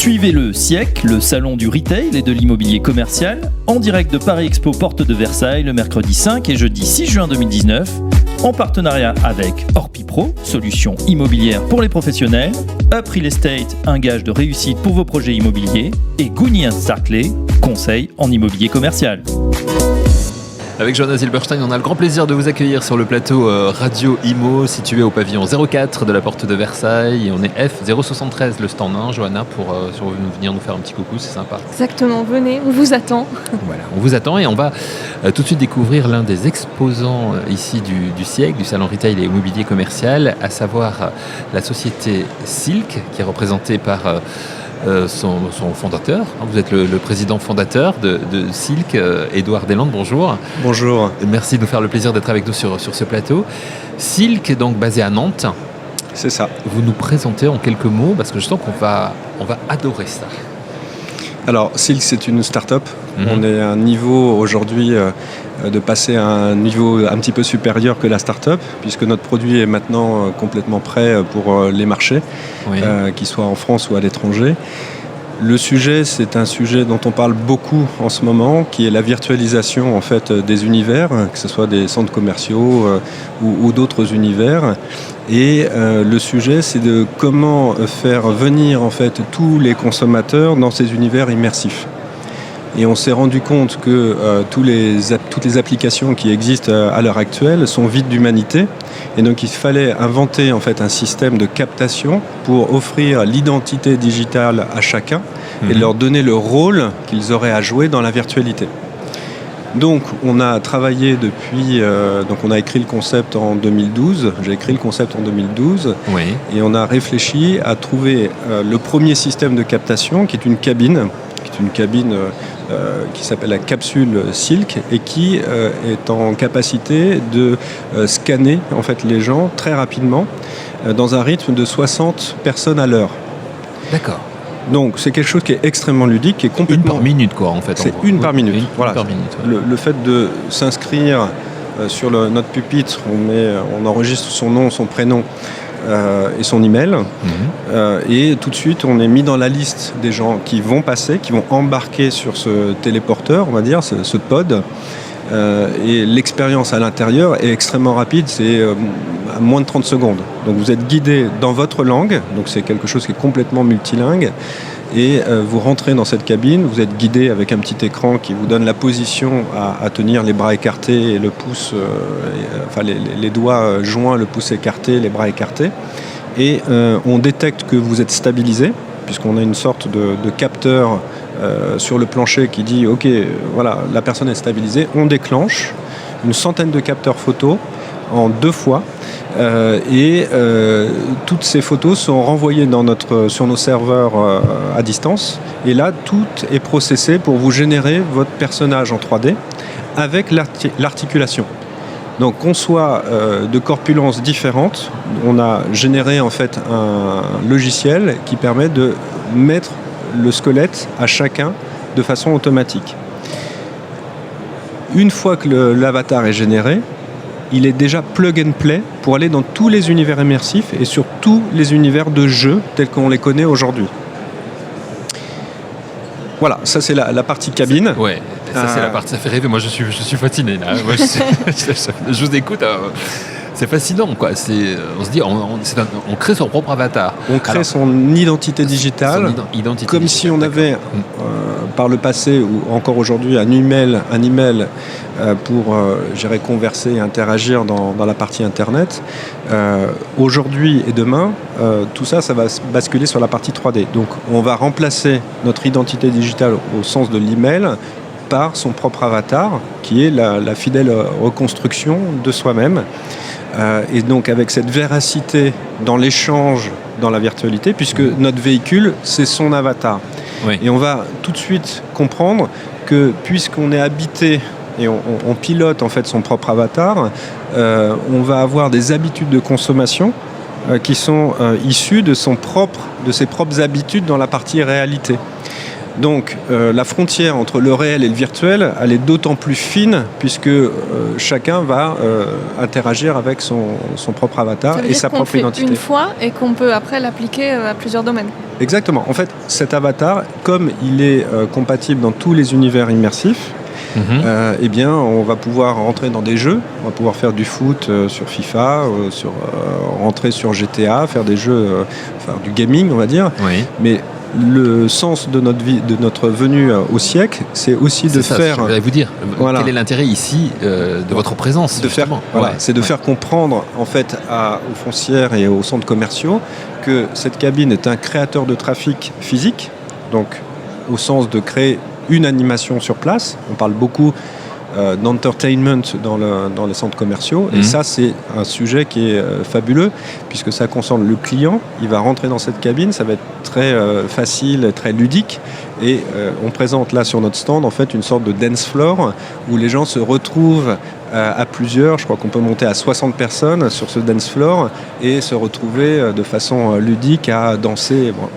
Suivez le SIEC, le salon du retail et de l'immobilier commercial, en direct de Paris Expo Porte de Versailles le mercredi 5 et jeudi 6 juin 2019, en partenariat avec Orpipro, solution immobilière pour les professionnels, Up Real Estate, un gage de réussite pour vos projets immobiliers, et Gounian Sarclay, conseil en immobilier commercial. Avec Johanna Zilberstein, on a le grand plaisir de vous accueillir sur le plateau Radio Imo, situé au pavillon 04 de la Porte de Versailles. Et on est F073, le stand 1, Johanna, pour venir nous faire un petit coucou, c'est sympa. Exactement, venez, on vous attend. Voilà, on vous attend et on va tout de suite découvrir l'un des exposants ici du siècle, du salon retail et immobilier commercial, à savoir la société Silk, qui est représentée par son fondateur. Vous êtes le président fondateur de Silk, Édouard Deslandes, bonjour. Bonjour. Merci de nous faire le plaisir d'être avec nous sur ce plateau. Silk est donc basé à Nantes. C'est ça. Vous nous présentez en quelques mots, parce que je sens qu'on va adorer ça. Alors, Silk, c'est une start-up. On est à un niveau aujourd'hui de passer à un niveau un petit peu supérieur que la start-up, puisque notre produit est maintenant complètement prêt pour les marchés, oui. Qu'ils soient en France ou à l'étranger. Le sujet, c'est un sujet dont on parle beaucoup en ce moment, qui est la virtualisation en fait des univers, que ce soit des centres commerciaux ou d'autres univers. Et le sujet, c'est de comment faire venir en fait tous les consommateurs dans ces univers immersifs. Et on s'est rendu compte que toutes les applications qui existent à l'heure actuelle sont vides d'humanité. Et donc il fallait inventer en fait un système de captation pour offrir l'identité digitale à chacun et leur donner le rôle qu'ils auraient à jouer dans la virtualité. Donc on a travaillé depuis, donc on a écrit le concept en 2012, j'ai écrit le concept en 2012, oui. Et on a réfléchi à trouver le premier système de captation qui est une cabine qui s'appelle la capsule Silk et qui est en capacité de scanner en fait, les gens très rapidement dans un rythme de 60 personnes à l'heure. D'accord. Donc c'est quelque chose qui est extrêmement ludique, qui est complètement... Une par minute quoi en fait. C'est une par minute. Voilà. Par minute, ouais. Le fait de s'inscrire sur notre pupitre, on enregistre son nom, son prénom, et son email et tout de suite on est mis dans la liste des gens qui vont passer, qui vont embarquer sur ce téléporteur, on va dire, ce pod, et l'expérience à l'intérieur est extrêmement rapide, c'est à moins de 30 secondes. Donc vous êtes guidé dans votre langue, donc c'est quelque chose qui est complètement multilingue. Et vous rentrez dans cette cabine, vous êtes guidé avec un petit écran qui vous donne la position à tenir, les bras écartés et le pouce, les doigts joints, le pouce écarté, les bras écartés. Et on détecte que vous êtes stabilisé, puisqu'on a une sorte de capteur sur le plancher qui dit « Ok, voilà, la personne est stabilisée ». On déclenche une centaine de capteurs photos en 2 fois. Toutes ces photos sont renvoyées sur nos serveurs à distance. Et là, tout est processé pour vous générer votre personnage en 3D avec l'articulation. Donc, qu'on soit de corpulence différente, on a généré en fait un logiciel qui permet de mettre le squelette à chacun de façon automatique. Une fois que l'avatar est généré, il est déjà plug and play pour aller dans tous les univers immersifs et sur tous les univers de jeux tels qu'on les connaît aujourd'hui. Voilà, ça c'est la partie cabine. Ouais, ça c'est la partie, ça fait rêver. Moi je suis fasciné là. Moi, je vous écoute. C'est fascinant quoi. On se dit, on crée son propre avatar. On crée son identité digitale, comme si on avait par le passé ou encore aujourd'hui un email pour converser et interagir dans la partie internet. Aujourd'hui et demain, tout ça va basculer sur la partie 3D. Donc on va remplacer notre identité digitale au sens de l'email par son propre avatar, qui est la fidèle reconstruction de soi-même. Et donc avec cette véracité dans l'échange, dans la virtualité, puisque notre véhicule, c'est son avatar. Oui. Et on va tout de suite comprendre que puisqu'on est habité et on pilote en fait son propre avatar, on va avoir des habitudes de consommation qui sont issues de ses propres habitudes dans la partie réalité. Donc la frontière entre le réel et le virtuel, elle est d'autant plus fine puisque chacun va interagir avec son propre avatar et sa propre identité. Une fois et qu'on peut après l'appliquer à plusieurs domaines. Exactement. En fait, cet avatar, comme il est compatible dans tous les univers immersifs, eh bien, on va pouvoir rentrer dans des jeux, on va pouvoir faire du foot sur FIFA, rentrer sur GTA, faire des jeux, faire du gaming, on va dire. Oui. Mais le sens de notre venue au siècle, c'est aussi de faire. Je voulais vous dire. Voilà. Quel est l'intérêt ici de votre présence C'est de faire comprendre en fait aux foncières et aux centres commerciaux que cette cabine est un créateur de trafic physique, donc au sens de créer une animation sur place. On parle beaucoup d'entertainment dans les centres commerciaux. Et ça, c'est un sujet qui est fabuleux, puisque ça concerne le client. Il va rentrer dans cette cabine, ça va être très facile, très ludique. Et on présente là sur notre stand, en fait, une sorte de dance floor, où les gens se retrouvent à plusieurs. Je crois qu'on peut monter à 60 personnes sur ce dance floor et se retrouver de façon ludique à danser. Bon.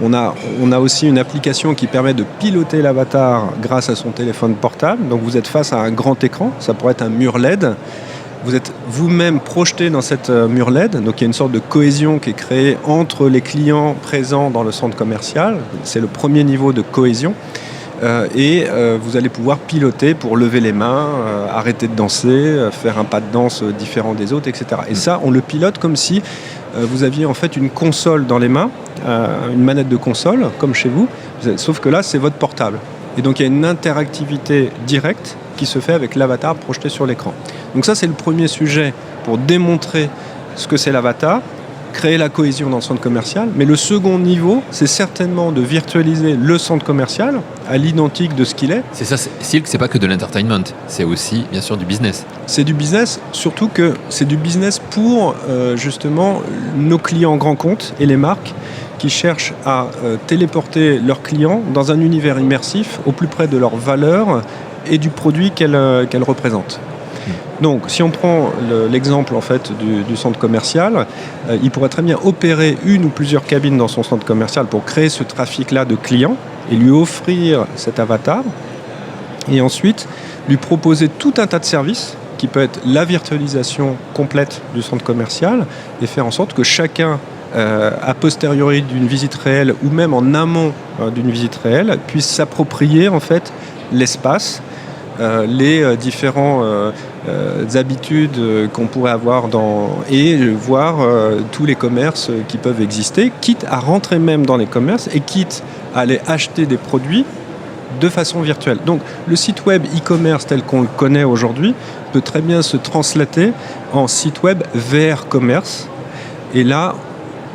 On a aussi une application qui permet de piloter l'avatar grâce à son téléphone portable. Donc vous êtes face à un grand écran, ça pourrait être un mur LED. Vous êtes vous-même projeté dans cette mur LED. Donc il y a une sorte de cohésion qui est créée entre les clients présents dans le centre commercial. C'est le premier niveau de cohésion. Vous allez pouvoir piloter pour lever les mains, arrêter de danser, faire un pas de danse différent des autres, etc. Et ça, on le pilote comme si vous aviez en fait une console dans les mains, une manette de console, comme chez vous, sauf que là, c'est votre portable. Et donc, il y a une interactivité directe qui se fait avec l'avatar projeté sur l'écran. Donc ça, c'est le premier sujet pour démontrer ce que c'est l'avatar, créer la cohésion dans le centre commercial. Mais le second niveau, c'est certainement de virtualiser le centre commercial à l'identique de ce qu'il est. C'est ça, Silk, c'est pas que de l'entertainment, c'est aussi, bien sûr, du business. C'est du business, surtout que c'est du business pour, justement, nos clients grands comptes et les marques qui cherchent à téléporter leurs clients dans un univers immersif au plus près de leurs valeurs et du produit qu'elles représentent. Donc, si on prend l'exemple en fait du centre commercial, il pourrait très bien opérer une ou plusieurs cabines dans son centre commercial pour créer ce trafic-là de clients et lui offrir cet avatar. Et ensuite, lui proposer tout un tas de services qui peut être la virtualisation complète du centre commercial et faire en sorte que chacun, a posteriori d'une visite réelle ou même en amont d'une visite réelle, puisse s'approprier en fait l'espace, les différents habitudes qu'on pourrait avoir et voir tous les commerces qui peuvent exister, quitte à rentrer même dans les commerces et quitte à aller acheter des produits de façon virtuelle. Donc le site web e-commerce tel qu'on le connaît aujourd'hui peut très bien se translater en site web VR commerce. Et là,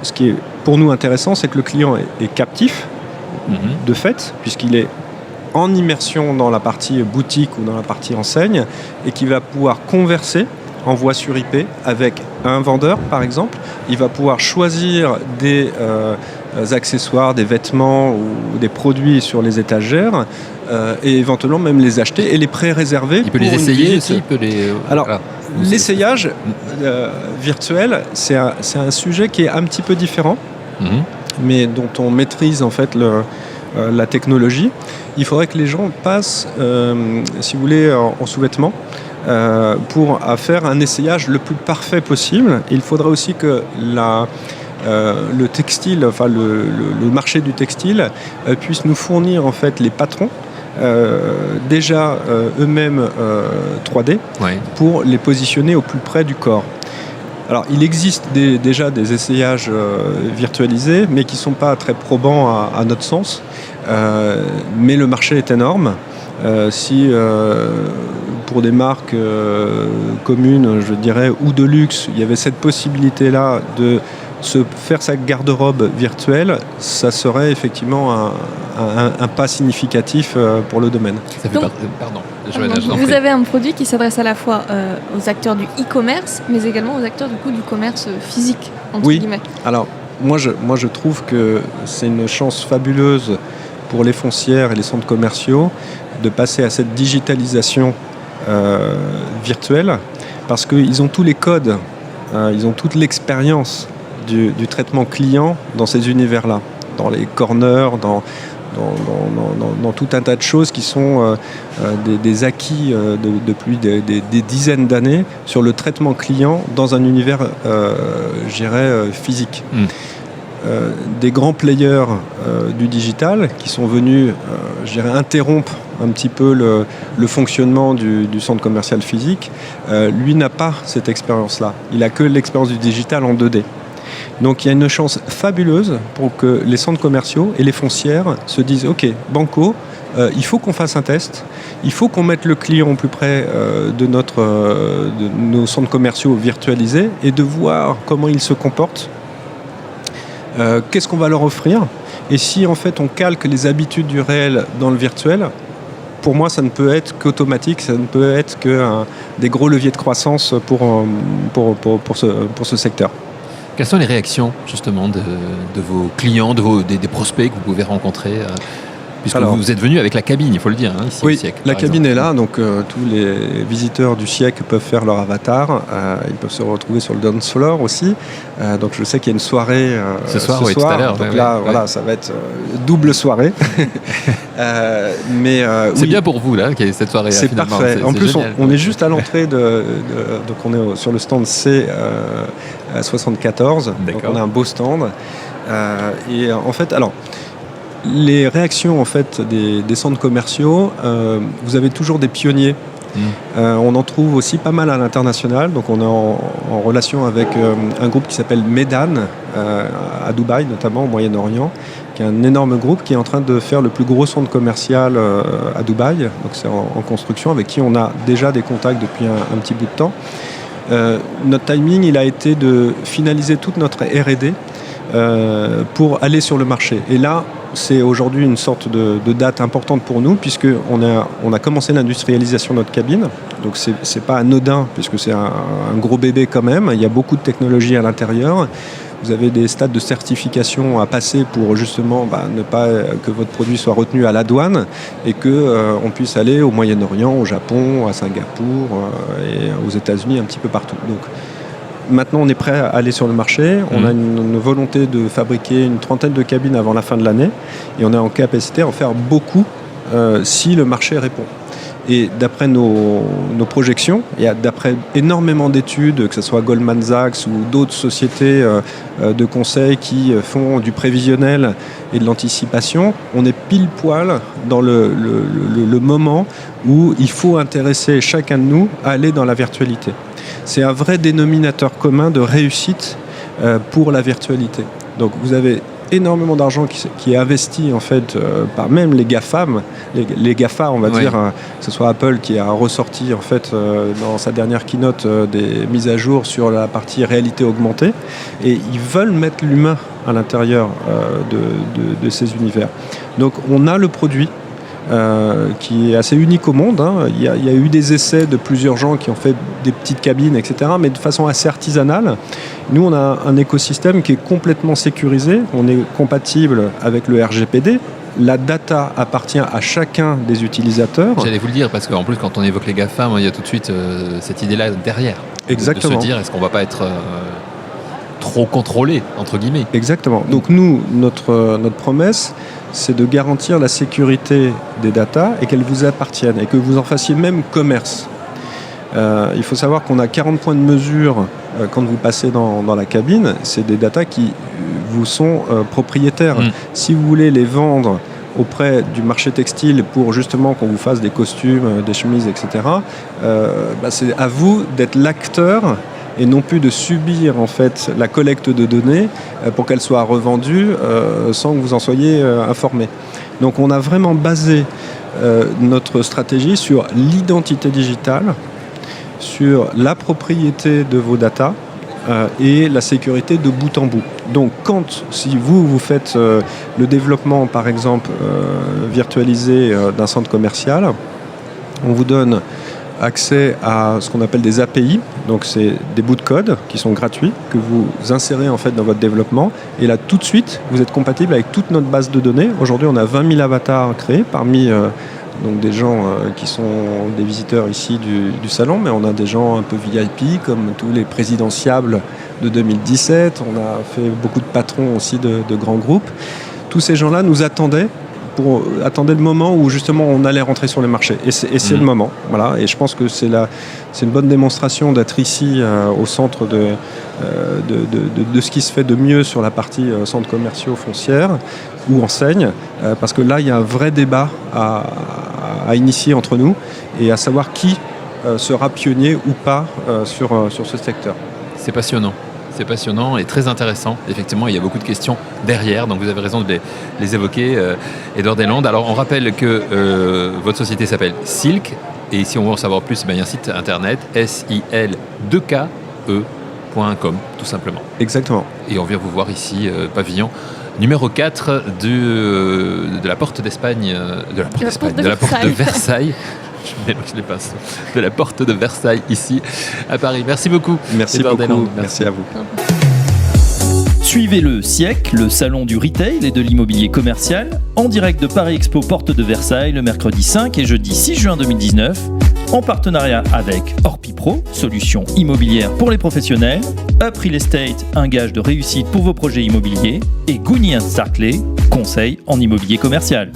ce qui est pour nous intéressant, c'est que le client est captif de fait, puisqu'il est en immersion dans la partie boutique ou dans la partie enseigne et qui va pouvoir converser en voie sur IP avec un vendeur par exemple. Il va pouvoir choisir des accessoires, des vêtements ou des produits sur les étagères et éventuellement même les acheter et les pré-réserver. Il peut les essayer aussi, Alors, l'essayage virtuel, c'est un sujet qui est un petit peu différent, mais dont on maîtrise en fait la technologie. Il faudrait que les gens passent, si vous voulez, en sous-vêtements pour faire un essayage le plus parfait possible. Et il faudrait aussi que le textile, enfin le marché du textile puisse nous fournir en fait les patrons déjà eux-mêmes 3D pour les positionner au plus près du corps. Alors, il existe déjà des essayages virtualisés, mais qui ne sont pas très probants à notre sens. Mais le marché est énorme. Si pour des marques communes, je dirais, ou de luxe, il y avait cette possibilité-là de se faire sa garde-robe virtuelle, ça serait effectivement un pas significatif pour le domaine. Vous avez un produit qui s'adresse à la fois aux acteurs du e-commerce, mais également aux acteurs du commerce physique, entre guillemets. Alors moi je trouve que c'est une chance fabuleuse pour les foncières et les centres commerciaux de passer à cette digitalisation virtuelle, parce qu'ils ont tous les codes, ils ont toute l'expérience du traitement client dans ces univers-là, dans les corners, dans dans tout un tas de choses qui sont des acquis depuis des dizaines d'années sur le traitement client dans un univers, je dirais, physique. Des grands players du digital qui sont venus, je dirais, interrompre un petit peu le fonctionnement du centre commercial physique, lui n'a pas cette expérience-là. Il n'a que l'expérience du digital en 2D. Donc il y a une chance fabuleuse pour que les centres commerciaux et les foncières se disent « Ok, banco, il faut qu'on fasse un test, il faut qu'on mette le client au plus près de nos centres commerciaux virtualisés et de voir comment ils se comportent. Qu'est-ce qu'on va leur offrir ? Et si en fait on calque les habitudes du réel dans le virtuel, pour moi ça ne peut être qu'automatique, ça ne peut être que des gros leviers de croissance pour ce secteur. Quelles sont les réactions justement de vos clients, des prospects que vous pouvez rencontrer puisque vous êtes venu avec la cabine, il faut le dire, ici au SIEC. La cabine est là, donc tous les visiteurs du SIEC peuvent faire leur avatar. Ils peuvent se retrouver sur le dance floor aussi. Donc je sais qu'il y a une soirée ce soir. Tout à l'heure. Donc voilà, ça va être double soirée. C'est bien pour vous là, qu'il y ait cette soirée. C'est parfait. En plus, on est juste à l'entrée donc on est sur le stand C74. Donc on a un beau stand. Et en fait, les réactions en fait des centres commerciaux, vous avez toujours des pionniers. On en trouve aussi pas mal à l'international. Donc on est en relation avec un groupe qui s'appelle Medan à Dubaï, notamment au Moyen-Orient, qui est un énorme groupe qui est en train de faire le plus gros centre commercial à Dubaï. Donc c'est en construction, avec qui on a déjà des contacts depuis un petit bout de temps. Notre timing, il a été de finaliser toute notre R&D pour aller sur le marché. Et là, c'est aujourd'hui une sorte de date importante pour nous, puisqu'on a commencé l'industrialisation de notre cabine. Donc c'est pas anodin, puisque c'est un gros bébé quand même. Il y a beaucoup de technologies à l'intérieur. Vous avez des stades de certification à passer pour justement ne pas que votre produit soit retenu à la douane et qu'on puisse aller au Moyen-Orient, au Japon, à Singapour et aux États-Unis, un petit peu partout. Donc, maintenant, on est prêt à aller sur le marché. On a une volonté de fabriquer une 30aine de cabines avant la fin de l'année. Et on est en capacité à en faire beaucoup si le marché répond. Et d'après nos projections, et d'après énormément d'études, que ce soit Goldman Sachs ou d'autres sociétés de conseil qui font du prévisionnel et de l'anticipation, on est pile poil dans le moment où il faut intéresser chacun de nous à aller dans la virtualité. C'est un vrai dénominateur commun de réussite pour la virtualité. Donc vous avez énormément d'argent qui est investi en fait par même les GAFAM, les GAFA on va dire, que ce soit Apple qui a ressorti en fait dans sa dernière keynote des mises à jour sur la partie réalité augmentée, et ils veulent mettre l'humain à l'intérieur de ces univers. Donc on a le produit qui est assez unique au monde. Il y a eu des essais de plusieurs gens qui ont fait des petites cabines, etc., mais de façon assez artisanale. Nous, on a un écosystème qui est complètement sécurisé. On est compatible avec le RGPD. La data appartient à chacun des utilisateurs. J'allais vous le dire, parce qu'en plus, quand on évoque les GAFA, il y a tout de suite cette idée-là derrière. Exactement. De se dire, est-ce qu'on ne va pas être trop contrôlé, entre guillemets. Exactement. Donc nous, notre promesse, c'est de garantir la sécurité des datas et qu'elles vous appartiennent et que vous en fassiez même commerce. Il faut savoir qu'on a 40 points de mesure quand vous passez dans la cabine. C'est des datas qui vous sont propriétaires. Si vous voulez les vendre auprès du marché textile pour justement qu'on vous fasse des costumes, des chemises, etc., c'est à vous d'être l'acteur et non plus de subir en fait la collecte de données pour qu'elles soient revendues sans que vous en soyez informé. Donc on a vraiment basé notre stratégie sur l'identité digitale, sur la propriété de vos datas et la sécurité de bout en bout. Donc si vous faites le développement par exemple virtualisé d'un centre commercial, on vous donne accès à ce qu'on appelle des API, donc c'est des bouts de code qui sont gratuits, que vous insérez en fait dans votre développement, et là tout de suite vous êtes compatible avec toute notre base de données. Aujourd'hui on a 20 000 avatars créés parmi donc des gens qui sont des visiteurs ici du salon, mais on a des gens un peu VIP comme tous les présidentiables de 2017, on a fait beaucoup de patrons aussi de grands groupes. Tous ces gens-là nous attendaient attendait le moment où justement on allait rentrer sur les marchés. Et c'est le moment. Voilà. Et je pense que c'est une bonne démonstration d'être ici au centre de ce qui se fait de mieux sur la partie centres commerciaux foncières ou enseignes, parce que là il y a un vrai débat à initier entre nous et à savoir qui sera pionnier ou pas sur ce secteur. C'est passionnant. C'est passionnant et très intéressant. Effectivement, il y a beaucoup de questions derrière, donc vous avez raison de les évoquer, Edouard Deslandes. Alors, on rappelle que votre société s'appelle Silk, et si on veut en savoir plus, il y a un site internet, SIL2KE.com, tout simplement. Exactement. Et on vient vous voir ici, pavillon numéro 4 de la porte d'Espagne, de la porte de Versailles. Je mélange les pinceaux. De la porte de Versailles, ici, à Paris. Merci beaucoup. Merci beaucoup. Merci à vous. Suivez le SIEC, le salon du retail et de l'immobilier commercial, en direct de Paris Expo Porte de Versailles le mercredi 5 et jeudi 6 juin 2019, en partenariat avec Orpipro, solution immobilière pour les professionnels, Up Real Estate, un gage de réussite pour vos projets immobiliers, et Gounian Sarclay, conseil en immobilier commercial.